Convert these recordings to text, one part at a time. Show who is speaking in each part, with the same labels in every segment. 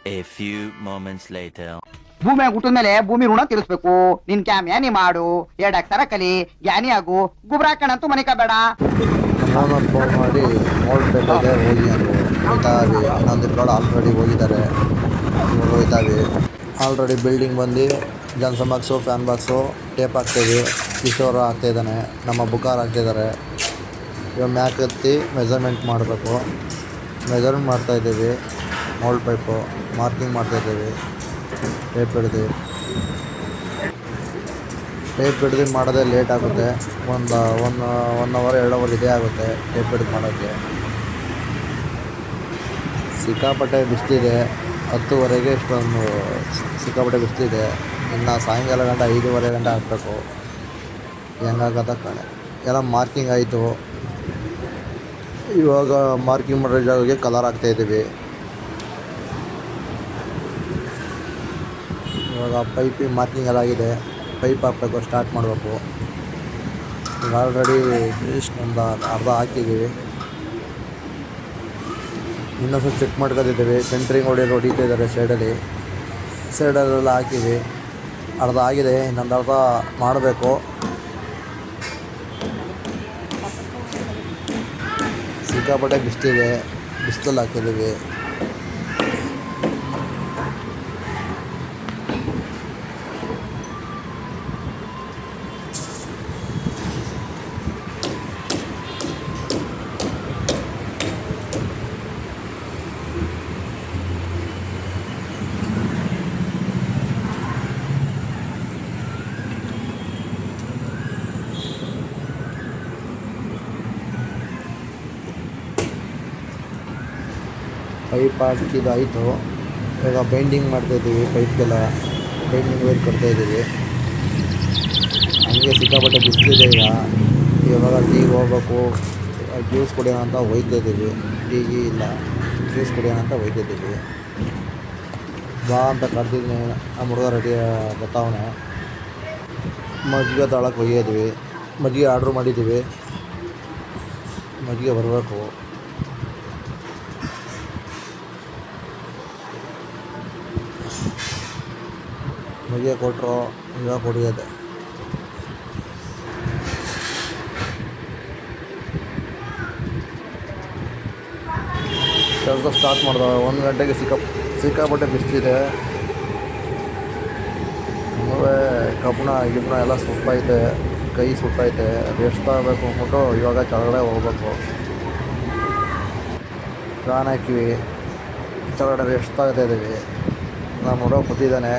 Speaker 1: A few moments later.
Speaker 2: ಭೂಮಿ ಹುಟ್ಟಿದ ಮೇಲೆ ಭೂಮಿ ಋಣ ತೀರಿಸ್ಬೇಕು. ನಿನ್ ಕ್ಯಾಮ್ಯಾನಿ ಮಾಡು, 2 ಅಕ್ಷರ ಕಲಿ, ಜ್ಞಾನಿ ಆಗು, ಗುಬ್ರಾಕಣಂತೂ ಮನಿಕ ಬೇಡ.
Speaker 3: ಫೋನ್ ಮಾಡಿ ಮೋಲ್ಡ್ ಪೇಟೆಗೆ ಹೋಗಿ ಅಂದರು. ಹೋಯ್ತಾ ಇದ್ವಿ. ಇನ್ನೊಂದು ರೋಡ್ ಆಲ್ರೆಡಿ ಹೋಗಿದ್ದಾರೆ, ಹೋಯ್ತಾ ಇದ್ವಿ. ಆಲ್ರೆಡಿ ಬಿಲ್ಡಿಂಗ್ ಬಂದು Johnson box, fan box, tape ಹಾಕ್ತೀವಿ. ಕಿಶೋರ್ ಹಾಕ್ತಾಯಿದ್ದಾನೆ, ನಮ್ಮ ಬುಕಾರ್ ಹಾಕ್ತಿದ್ದಾರೆ. ಇವಾಗ ಮ್ಯಾಕ್ ಎತ್ತಿ ಮೆಜರ್ಮೆಂಟ್ ಮಾಡಬೇಕು. ಮೆಜರ್ಮೆಂಟ್ ಮಾಡ್ತಾಯಿದ್ದೀವಿ. ಮೋಲ್ಡ್ ಪೈಪು ಮಾರ್ಕಿಂಗ್ ಮಾಡ್ತಾಯಿದ್ದೀವಿ. ಟೇಪ್ ಹಿಡ್ದು ಮಾಡೋದೇ ಲೇಟ್ ಆಗುತ್ತೆ. ಒನ್ ಅವರ್ 2 ಅವರ್ ಇದೇ ಆಗುತ್ತೆ ಟೇಪ್ ಹಿಡ್ದು ಮಾಡೋಕ್ಕೆ. ಸಿಕ್ಕಾಪಟ್ಟೆ ಬಿಸ್ಲಿದೆ. 10:30ಗೆ ಇಷ್ಟೊಂದು ಸಿಕ್ಕಾಪಟ್ಟೆ ಬಿಸ್ಲಿದೆ. ಇನ್ನು ಸಾಯಂಕಾಲ ಗಂಟೆ 5:30 ಗಂಟೆ ಹಾಕಬೇಕು. ಹೆಂಗಾಗತ್ತ ಕಣೆ. ಎಲ್ಲ ಮಾರ್ಕಿಂಗ್ ಆಯಿತು. ಇವಾಗ ಮಾರ್ಕಿಂಗ್ ಮಾಡೋ ಜಾಗಕ್ಕೆ ಕಲರ್ ಹಾಕ್ತಾಯಿದ್ದೀವಿ. ಇವಾಗ ಪೈಪಿಂಗ್ ಮಾರ್ಕಿಂಗ್ ಎಲ್ಲ ಆಗಿದೆ. ಪೈಪ್ ಹಾಕಬೇಕು, ಸ್ಟಾರ್ಟ್ ಮಾಡಬೇಕು. ಈಗ ಆಲ್ರೆಡಿ ಇಷ್ಟು ಒಂದು ಅರ್ಧ ಹಾಕಿದ್ದೀವಿ. ಇನ್ನೊಂದು ಚೆಕ್ ಮಾಡ್ಕೊತಿದ್ದೀವಿ. ಸೆಂಟ್ರಿಂಗ್ ಹೊಡಿತಾ ಇದ್ದಾರೆ ಸೈಡಲ್ಲೆಲ್ಲ ಹಾಕಿವಿ. ಅರ್ಧ ಆಗಿದೆ, ಇನ್ನೊಂದು ಅರ್ಧ ಮಾಡಬೇಕು. ಸಿಕ್ಕಾಪಟ್ಟೆ ಬಿಸ್ಲಿದೆ, ಬಿಸಿಲಲ್ಲಿ ಹಾಕಿದ್ದೀವಿ. ಪೈಪ್ ಹಾಕಿದಾಯಿತು. ಇವಾಗ ಬೈಂಡಿಂಗ್ ಮಾಡ್ತಾಯಿದ್ದೀವಿ. ಪೈಪ್ಗೆಲ್ಲ ಬೈಂಡಿಂಗ್ ವೈರ್ ಕೊಡ್ತಾಯಿದ್ದೀವಿ. ಹಂಗೆ ಸಿಕ್ಕಾಪಟ್ಟೆ ಬಿಸಿಲಿದೆ. ಇವಾಗ ಟೀಗೆ ಹೋಗ್ಬೇಕು, ಜ್ಯೂಸ್ ಕುಡಿಯೋಣ ಅಂತ ಹೋಗ್ತಾಯಿದ್ದೀವಿ. ಟೀಗೆ ಇಲ್ಲ, ಜ್ಯೂಸ್ ಕುಡಿಯೋಣ ಅಂತ ಹೋಗ್ತಾಯಿದ್ದೀವಿ. ಬಾ ಅಂತ ಕರೆದಿದ್ದೀನಿ. ನಮ್ಮ ಹುಡುಗ ರೆಡಿ ಬರ್ತಾವನೆ. ಮಜ್ಜಿಗೆ ತಗೊಳಕ್ಕೆ ಹೋಗಿದ್ವಿ. ಮಜ್ಜಿಗೆ ಆರ್ಡ್ರ್ ಮಾಡಿದ್ದೀವಿ. ಮಜ್ಜಿಗೆ ಬರಬೇಕು. ಮಜ್ಜಿಗೆ ಕೊಟ್ಟರು, ಇವಾಗ ಕುಡಿಯೋದೆ. ಕೆಲಸ ಸ್ಟಾರ್ಟ್ ಮಾಡಿದವ. 1 ಗಂಟೆಗೆ ಸಿಕ್ಕಾಪಟ್ಟೆ ಬಿಸ್ಲಿದೆ. ಆಮೇಲೆ ಗಿಬ್ಬಣ ಎಲ್ಲ ಸುಟ್ಟೈತೆ, ಕೈ ಸುಟ್ಟೈತೆ. ರೆಸ್ಟ್ ತಗೋಬೇಕು ಅಂದ್ಬಿಟ್ಟು ಇವಾಗ ಕೆಳಗಡೆ ಹೋಗ್ಬೇಕು. ಫ್ಯಾನ್ ಹಾಕಿವಿ, ಕೆಳಗಡೆ ರೆಸ್ಟ್ ತಗೋತಾ ಇದ್ದೀವಿ. ನಮ್ಮ ಹುಡುಗ ಕೂತಿದ್ದಾನೆ.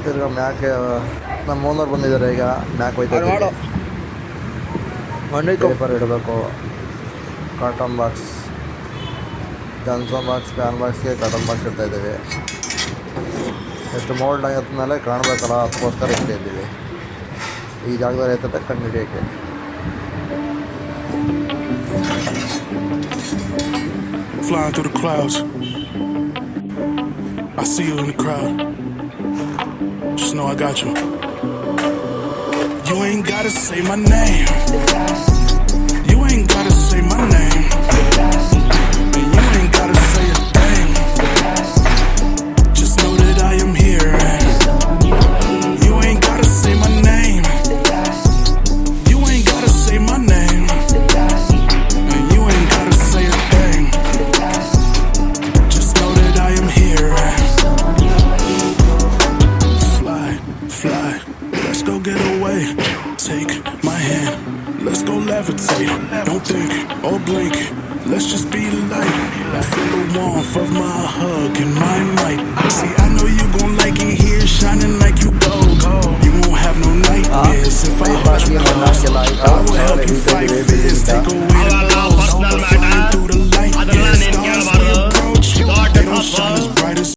Speaker 3: ತಿರ್ಗಾ ಮ್ಯಾಕೆ ನಮ್ಮ ಓನರ್ ಬಂದಿದ್ದಾರೆ. ಈಗ ಮ್ಯಾಕ್ ಹೋಯ್ತಾ ಪೇಪರ್ ಇಡಬೇಕು. Cotton box, Johnson box, fan ಬಾಕ್ಸ್ಗೆ ಕಾಟನ್ ಬಾಕ್ಸ್ ಇಡ್ತಾಯಿದ್ದೀವಿ. ಎಷ್ಟು ಮೋಲ್ಡ್ ಆಗಿದ್ದ ಮೇಲೆ ಕಾಣಬೇಕಲ್ಲ, ಅದಕ್ಕೋಸ್ಕರ ಇಡ್ತಾಯಿದ್ದೀವಿ. ಈ ಜಾಗದಲ್ಲಿ ಐತಂತ ಕಂಡು ಹಿಡಿಯೋಕ್ಕೆ.
Speaker 4: Flying through the clouds, I see you in the crowd. Just know I got you. You ain't gotta say my name. You ain't gotta say my name. And you ain't gotta say a thing. Just know that I am here. You ain't gotta say my name. You ain't gotta say my name. And you ain't gotta say a thing. Just know that I am here. Fly, let's go get away. Take my hand, let's go levitate. Don't think or blink, let's just be the light. Feel the warmth of my hug and my might. See, I know you gon' like it here, shining like you gold. You won't have no nightmares if I hush you close. I will help you fight fears, take away the